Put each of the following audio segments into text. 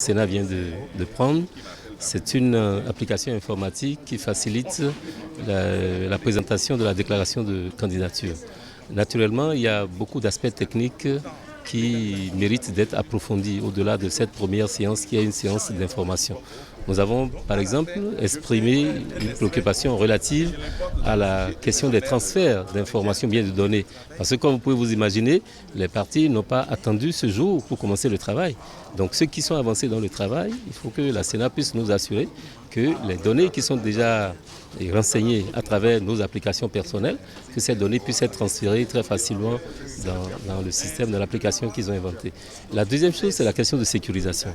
Le Sénat vient de prendre, c'est une application informatique qui facilite la présentation de la déclaration de candidature. Naturellement, il y a beaucoup d'aspects techniques qui méritent d'être approfondis au-delà de cette première séance qui est une séance d'information. Nous avons par exemple exprimé une préoccupation relative à la question des transferts d'informations, bien de données. Parce que comme vous pouvez vous imaginer, les partis n'ont pas attendu ce jour pour commencer le travail. Donc ceux qui sont avancés dans le travail, il faut que la Sénat puisse nous assurer que les données qui sont déjà renseignées à travers nos applications personnelles, que ces données puissent être transférées très facilement dans le système, dans l'application qu'ils ont inventée. La deuxième chose, c'est la question de sécurisation.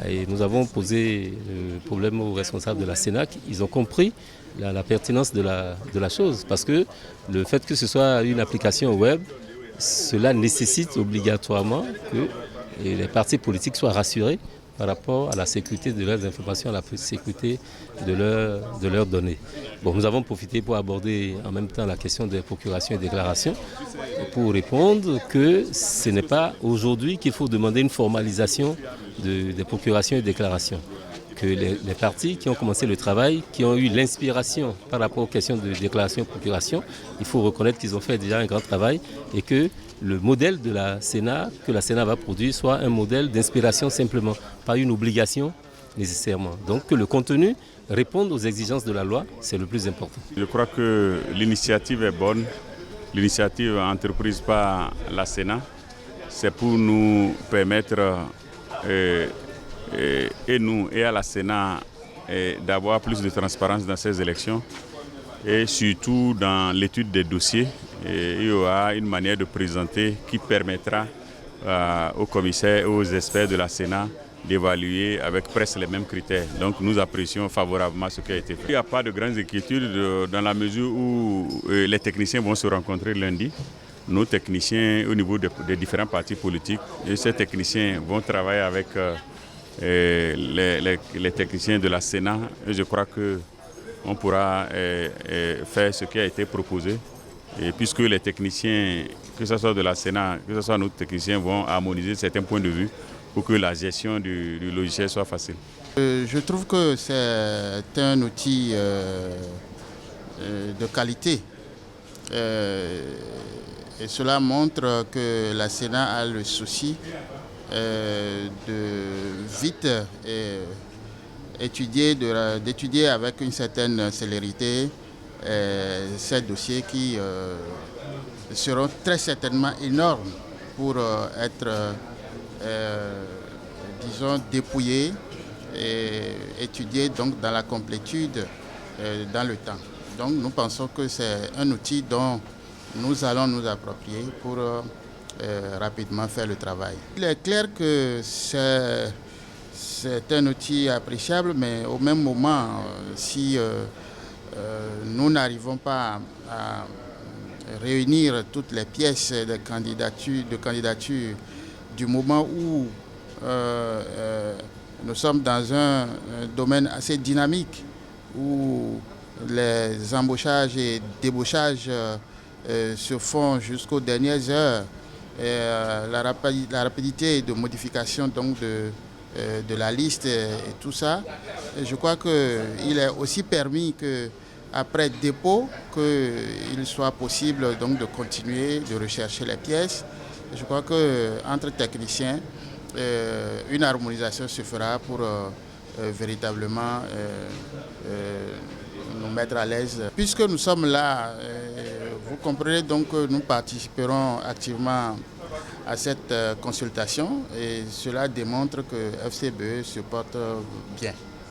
Et nous avons posé le problème aux responsables de la Sénat. Ils ont compris la pertinence de la chose parce que le fait que ce soit une application web, cela nécessite obligatoirement que les partis politiques soient rassurés par rapport à la sécurité de leurs informations, à la sécurité de leurs données. Bon, nous avons profité pour aborder en même temps la question des procurations et déclarations pour répondre que ce n'est pas aujourd'hui qu'il faut demander une formalisation des procurations et déclarations. Que les partis qui ont commencé le travail, qui ont eu l'inspiration par rapport aux questions de déclaration et procuration, il faut reconnaître qu'ils ont fait déjà un grand travail et que le modèle de la Sénat, que la Sénat va produire, soit un modèle d'inspiration simplement, pas une obligation nécessairement. Donc que le contenu réponde aux exigences de la loi, c'est le plus important. Je crois que l'initiative est bonne. L'initiative entreprise par la Sénat, c'est pour nous permettre, et nous et à la Sénat, d'avoir plus de transparence dans ces élections et surtout dans l'étude des dossiers. Et il y aura une manière de présenter qui permettra aux commissaires et aux experts de la Sénat d'évaluer avec presque les mêmes critères. Donc nous apprécions favorablement ce qui a été fait. Il n'y a pas de grandes inquiétudes dans la mesure où les techniciens vont se rencontrer lundi. Nos techniciens au niveau des différents partis politiques, et ces techniciens vont travailler avec les techniciens de la Sénat. Et je crois qu'on pourra faire ce qui a été proposé. Et puisque les techniciens, que ce soit de la Sénat, que ce soit nos techniciens, vont harmoniser certains points de vue pour que la gestion du logiciel soit facile. Je trouve que c'est un outil de qualité. Et cela montre que la Sénat a le souci de vite d'étudier avec une certaine célérité ces dossiers qui seront très certainement énormes pour être, disons, dépouillés et étudiés donc, dans la complétude dans le temps. Donc nous pensons que c'est un outil dont nous allons nous approprier pour rapidement faire le travail. Il est clair que c'est un outil appréciable, mais au même moment, si nous n'arrivons pas à réunir toutes les pièces de candidature du moment où nous sommes dans un domaine assez dynamique, où les embauchages et débauchages se font jusqu'aux dernières heures. La rapidité de modification donc, de la liste et tout ça, je crois qu'il est aussi permis qu'après dépôt, qu'il soit possible donc, de continuer de rechercher les pièces. Je crois qu'entre techniciens, une harmonisation se fera pour véritablement nous mettre à l'aise. Puisque nous sommes là, vous comprenez donc que nous participerons activement à cette consultation et cela démontre que FCBE se porte bien.